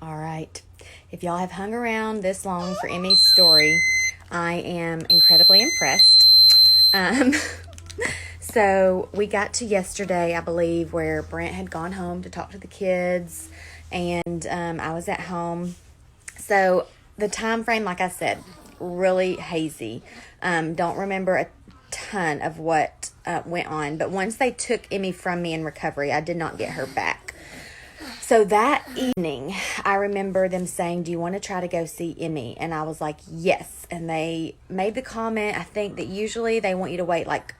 All right. If y'all have hung around this long for Emmy's story, I am incredibly impressed. Um, so we got to yesterday, I believe, where Brent had gone home to talk to the kids, and I was at home. So the time frame, like I said, really hazy. Don't remember a ton of what went on, but once they took Emmy from me in recovery, I did not get her back. So that evening, I remember them saying, "Do you want to try to go see Emmy?" And I was like, yes. And they made the comment, I think, that usually they want you to wait like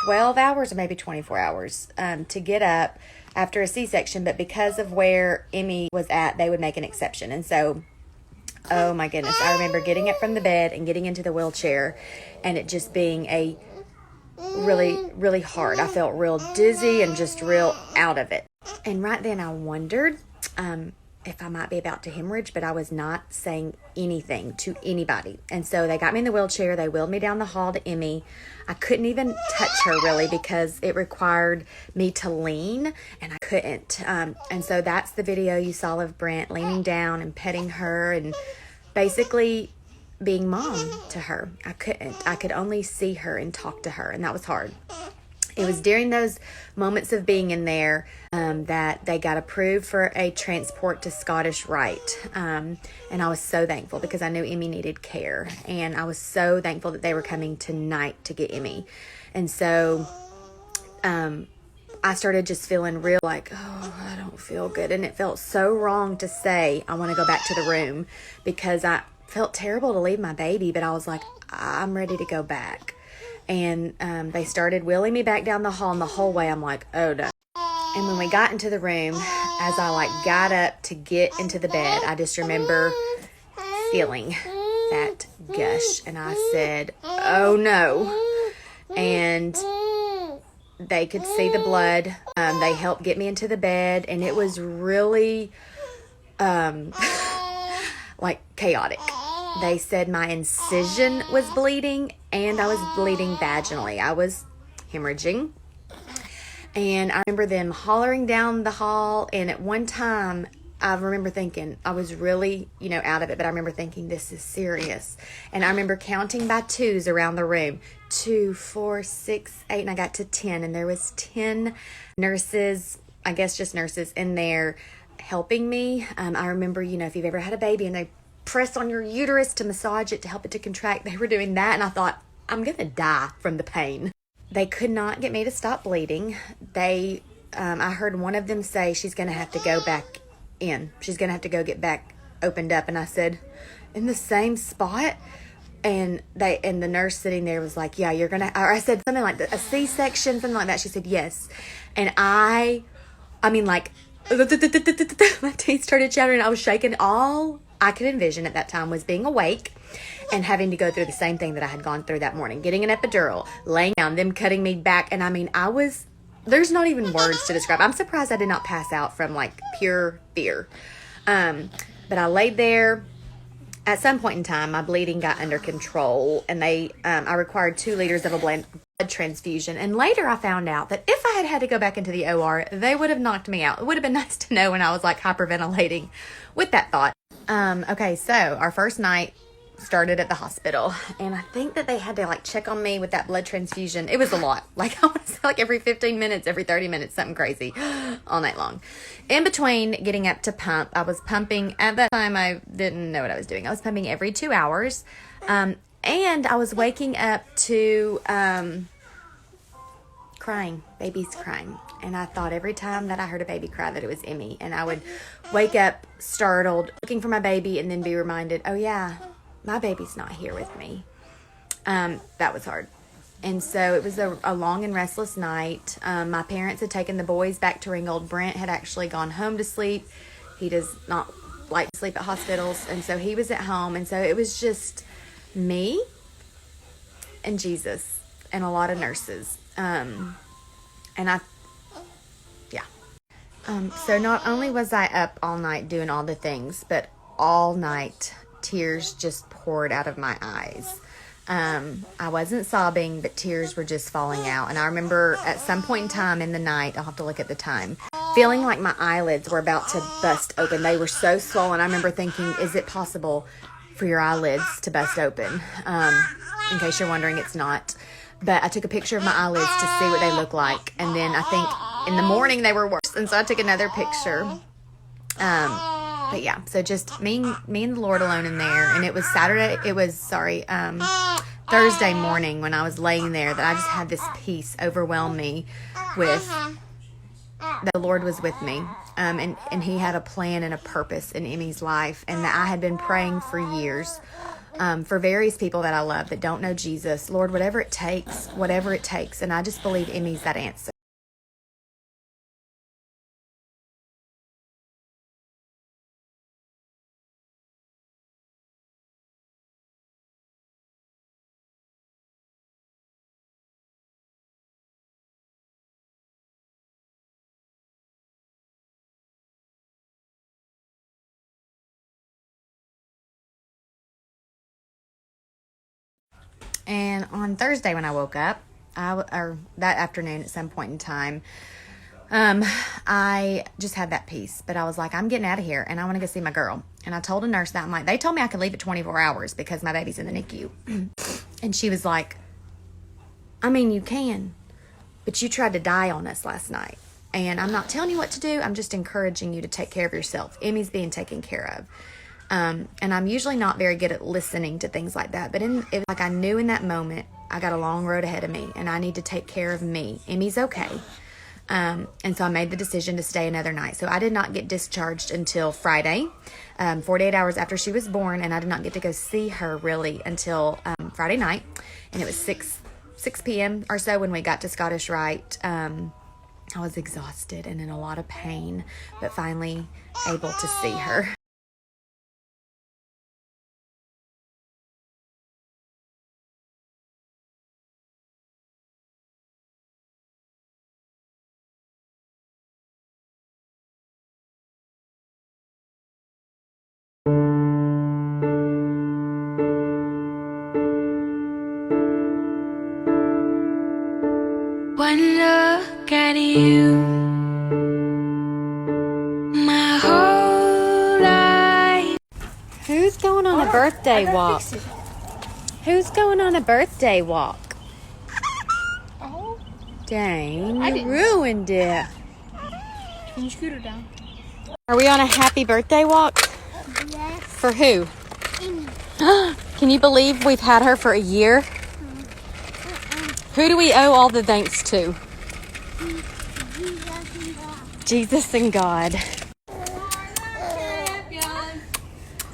12 hours or maybe 24 hours to get up after a C-section. But because of where Emmy was at, they would make an exception. And so, oh my goodness, I remember getting up from the bed and getting into the wheelchair and it just being a really hard. I felt real dizzy and just real out of it. And right then I wondered if I might be about to hemorrhage, but I was not saying anything to anybody. And so they got me in the wheelchair. They wheeled me down the hall to Emmy. I couldn't even touch her really because it required me to lean and I couldn't. And so that's the video you saw of Brent leaning down and petting her and basically being mom to her. I couldn't. I could only see her and talk to her, and that was hard. It was during those moments of being in there that they got approved for a transport to Scottish Rite. And I was so thankful because I knew Emmy needed care. And I was so thankful that they were coming tonight to get Emmy. And so I started just feeling real like, oh, I don't feel good. And it felt so wrong to say, I want to go back to the room because I felt terrible to leave my baby. But I was like, I'm ready to go back. And they started wheeling me back down the hall, and the whole way I'm like, oh no. And when we got into the room, as I got up to get into the bed, I just remember feeling that gush. And I said, oh no. And they could see the blood. They helped get me into the bed, and it was really chaotic. They said my incision was bleeding and I was bleeding vaginally. I was hemorrhaging. And I remember them hollering down the hall. And at one time, I remember thinking, I was really, out of it. But I remember thinking, this is serious. And I remember counting by twos around the room. 2, 4, 6, 8. And I got to 10. And there was 10 nurses, I guess just nurses in there helping me. I remember, if you've ever had a baby and they press on your uterus to massage it to help it to contract, they were doing that, and I thought, I'm gonna die from the pain. They could not get me to stop bleeding. I heard one of them say she's gonna have to go back in. She's gonna have to go get back opened up, and I said, in the same spot? And the nurse sitting there was like, yeah, you're gonna, or I said something like a C-section, something like that. She said yes, and I mean my teeth started chattering. I was shaking. All I could envision at that time was being awake and having to go through the same thing that I had gone through that morning, getting an epidural, laying down, them cutting me back. And I mean, there's not even words to describe. I'm surprised I did not pass out from pure fear. But I laid there. At some point in time, my bleeding got under control, and I required 2 liters of a blood transfusion. And later I found out that if I had to go back into the OR, they would have knocked me out. It would have been nice to know when I was hyperventilating with that thought. Okay, so our first night started at the hospital, and I think that they had to check on me with that blood transfusion. It was a lot. I want to say every 15 minutes, every 30 minutes, something crazy all night long. In between getting up to pump, I was pumping. At that time, I didn't know what I was doing. I was pumping every 2 hours, and I was waking up to crying, babies crying. And I thought every time that I heard a baby cry that it was Emmy. And I would wake up startled, looking for my baby, and then be reminded, oh yeah, my baby's not here with me. That was hard. And so it was a long and restless night. My parents had taken the boys back to Ringgold. Brent had actually gone home to sleep. He does not like to sleep at hospitals. And so he was at home. And so it was just me and Jesus and a lot of nurses. So not only was I up all night doing all the things, but all night tears just poured out of my eyes. I wasn't sobbing, but tears were just falling out. And I remember at some point in time in the night, I'll have to look at the time, feeling like my eyelids were about to bust open. They were so swollen. I remember thinking, is it possible for your eyelids to bust open? In case you're wondering, it's not. But I took a picture of my eyelids to see what they look like. And then I think in the morning they were worse. And so I took another picture. But yeah, so just me and the Lord alone in there. And it was Thursday morning when I was laying there that I just had this peace overwhelm me with the Lord was with me. And he had a plan and a purpose in Emmy's life. And that I had been praying for years. For various people that I love that don't know Jesus. Lord, whatever it takes. And I just believe Emmy's that answer. And on Thursday when I woke up, or that afternoon at some point in time, I just had that peace. But I was like, I'm getting out of here and I want to go see my girl. And I told a nurse that. I'm like, they told me I could leave at 24 hours because my baby's in the NICU. And she was like, I mean, you can, but you tried to die on us last night. And I'm not telling you what to do. I'm just encouraging you to take care of yourself. Emmy's being taken care of. And I'm usually not very good at listening to things like that. But I knew in that moment, I got a long road ahead of me and I need to take care of me. Emmy's okay. And so I made the decision to stay another night. So I did not get discharged until Friday, 48 hours after she was born. And I did not get to go see her really until Friday night. And it was 6 p.m. or so when we got to Scottish Rite. I was exhausted and in a lot of pain, but finally able to see her. One look at you, my whole life. Who's going on a birthday walk? Who's going on a birthday walk? Oh, Dang, I you didn't. ruined it. can you scoot her down? Are we on a happy birthday walk? Yes. For who? Emmi. Can you believe we've had her for a year? Who do we owe all the thanks to? Jesus and God.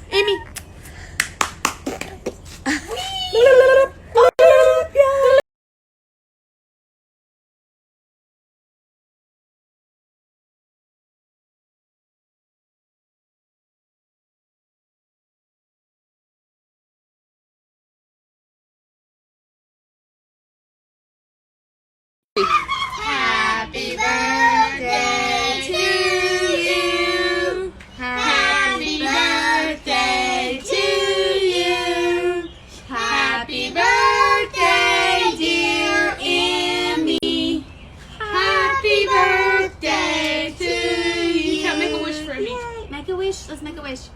Emmi. Happy birthday to you. Happy birthday to you. Happy birthday, dear Emmi. Happy birthday to you. Come make a wish for me. Make a wish. Let's make a wish.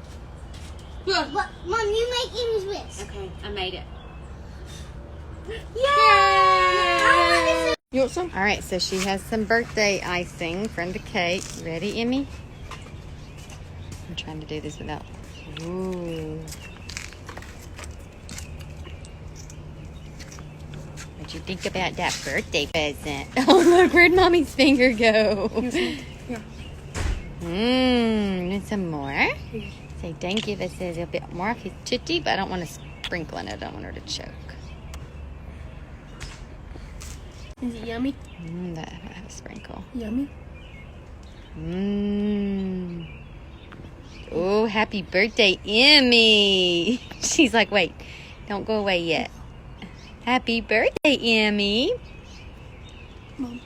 Look. Mom, you make Emmy's wish. Okay, I made it. Yay! You want some? All right, so she has some birthday icing from the cake. Ready, Emmi? I'm trying to do this without... Ooh. What'd you think about that birthday present? Oh, look, where'd Mommy's finger go? Here. Need some more? Say thank you. This is a bit more chitty, but I don't want to sprinkle in it. I don't want her to choke. Is it yummy? That I have a sprinkle. Yummy. Oh, happy birthday, Emmi. She's like, wait, don't go away yet. Happy birthday, Emmi. Mom.